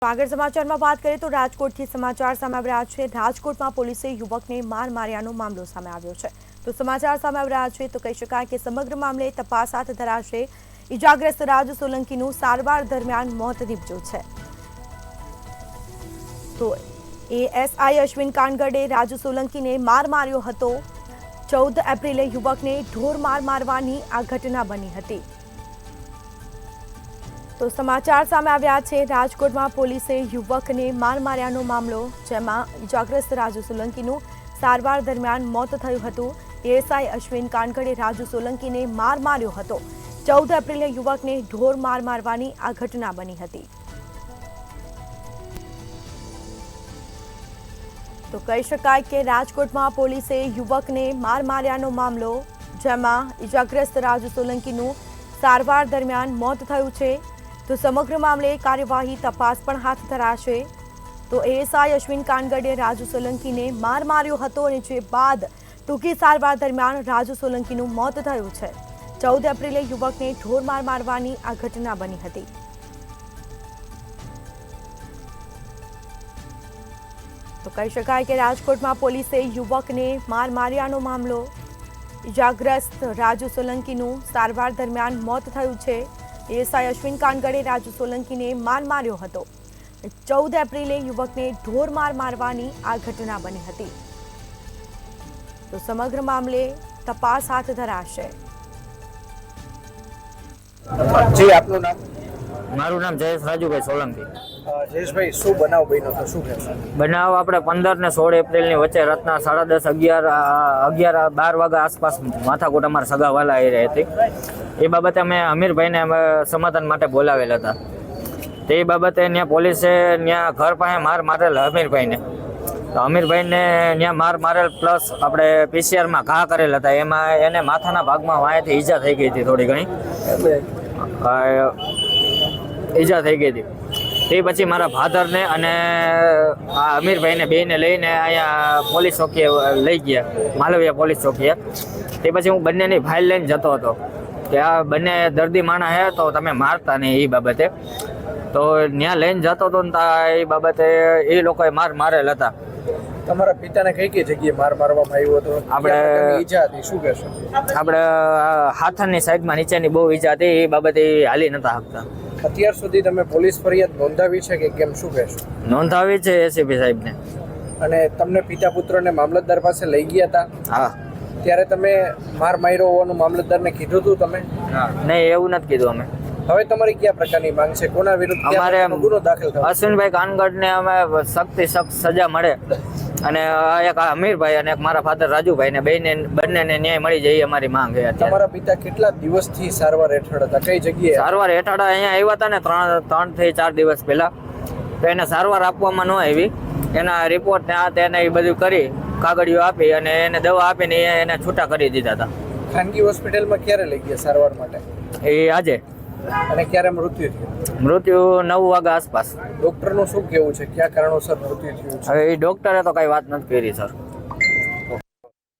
આગળ સમાચારમાં વાત કરીએ તો રાજકોટથી સમાચાર સામે આવી રહ્યા છે। રાજકોટમાં પોલીસે યુવકને માર માર્યાનો મામલો સામે આવ્યો છે। તો સમાચાર સામે આવી રહ્યા છે તો કહી શકાય કે સમગ્ર મામલે તપાસ હાથ ધરાશે। ઇજાગ્રસ્ત રાજુ સોલંકીનું સારવાર દરમિયાન મોત નીપજ્યું છે। તો એએસઆઈ અશ્વિન કાનગડે રાજુ સોલંકીને માર માર્યો હતો। 14 એપ્રિલે યુવકને ઢોર માર મારવાની આ ઘટના બની હતી। તો સમાચાર સામે આવ્યા છે। રાજકોટમાં પોલીસે યુવકને માર માર્યાનો મામલો, જેમાં ઇજાગ્રસ્ત રાજુ સોલંકીનું સારવાર દરમિયાન મોત થયું હતું। એએસઆઈ અશ્વિન કાનગડે રાજુ સોલંકીને માર માર્યો હતો। 14 એપ્રિલે યુવકને ઢોર માર મારવાની આ ઘટના બની હતી। તો કહી શકાય કે રાજકોટમાં પોલીસે યુવકને માર માર્યાનો મામલો, જેમાં ઇજાગ્રસ્ત રાજુ સોલંકીનું સારવાર દરમિયાન મોત થયું છે। તો સમગ્ર મામલે કાર્યવાહી તપાસ પણ હાથ ધરાશે। તો એએસઆઈ અશ્વિન કાનગડે રાજુ સોલંકીને માર માર્યો હતો અને જે બાદ ટૂંકી સારવાર દરમિયાન રાજુ સોલંકીનું મોત થયું છે। 14 એપ્રિલે યુવકને ઢોર માર મારવાની આ ઘટના બની હતી। તો કહી શકાય કે રાજકોટમાં પોલીસે યુવકને માર માર્યાનો મામલો, ઇજાગ્રસ્ત રાજુ સોલંકીનું સારવાર દરમિયાન મોત થયું છે। એએસઆઈ અશ્વિન કાનગડે રાજુ સોલંકીને માર માર્યો હતો। 14 એપ્રિલે યુવકને ઢોર માર મારવાની આ ઘટના બની હતી। તો સમગ્ર મામલે તપાસ હાથ ધરાશે। જી, આપનું નામ? મારું નામ જયેશ રાજુભાઈ સોલંકી। જયેશભાઈ, શું બનાવ બન્યો તો શું કહેશો? બનાવ આપણે 15 ને 16 એપ્રિલની વચ્ચે રાતના 10:30, 11, 12 વાગ્યા આસપાસ માથાકૂટ અમારા સગાવાલા આવી હતી। એ બાબતે અમે અમીરભાઈને સમાધાન માટે બોલાવેલા હતા। તે બાબતે ત્યાં પોલીસે ત્યાં ઘર પાસે માર મારેલ અમીરભાઈને। તો અમીરભાઈને ત્યાં માર મારેલ પ્લસ આપણે પીસીઆરમાં ઘા કરેલ હતા। એમાં એને માથાના ભાગમાં વાંયથી ઈજા થઈ ગઈ હતી, થોડી ઘણી ઈજા થઈ ગઈ હતી। તે પછી મારા ફાધરને અને આ અમીરભાઈને બેને લઈને અહીંયા પોલીસ ચોકીએ લઈ ગયા, માલવીયા પોલીસ ચોકીએ। તે પછી હું બંનેની ફાઇલ લઈને જતો હતો કે આ બંને દર્દી માણા હે, તો તમે મારતા નહીં એ બાબતે। તો ત્યાં લઈને જતો હતો ને એ બાબતે એ લોકોએ માર મારેલ હતા। તમારા પિતાને કઈ કઈ જગ્યાએ માર મારવામાં આવ્યો હતો? આપણે ઈજા હતી, શું કહેશો? આપણે હાથની સાઈડમાં નીચેની બહુ ઈજા હતી, એ બાબતે હાલી નતા શકતા। અત્યાર સુધી તમે પોલીસ ફરિયાદ નોંધાવી છે કે કેમ, શું કહેશો? નોંધાવી છે એસીપી સાહેબને। અને તમને પિતા પુત્રને મામલતદાર પાસે લઈ ગયા હતા? હા। ત્યારે તમે માર માર્યો હોવાનું મામલતદારને કીધું હતું તમે? નહીં, એવું નથી કીધું અમે। હવે તમારી કયા પ્રકારની માંગ છે? કોના વિરુદ્ધ અમારે ગુનો દાખલ થયો? અશ્વિનભાઈ કાનગડને અમે સખ્ત સજા મળે, અને એક અમીરભાઈ અને એક મારા ફાધર રાજુભાઈ ને બંનેને ન્યાય મળી જાય, અમારી માંગ છે। તમારા પિતા કેટલા દિવસથી સારવાર હેઠળ હતા? કઈ જગ્યાએ સારવાર હેઠળ અહીંયા આવ્યા હતા ને 3 થી 4 દિવસ પહેલા। તો એને સારવાર આપવામાં ન આવી, એના રિપોર્ટ ને આ તેને એ બધું કરી, કાગળિયો આપી અને એને દવા આપીને એને છૂટા કરી દીધા હતા। ખાનગી હોસ્પિટલમાં ક્યારે લઈ ગયા સારવાર માટે? એ આજે। અને ક્યારે મૃત્યુ થયું? મૃત્યુ 9 વાગ્યા આસપાસ। ડોક્ટરનું શું કહેવું છે, કયા કારણોસર મૃત્યુ થયું છે? હવે એ ડોક્ટરે તો કઈ વાત નથી કરી સર।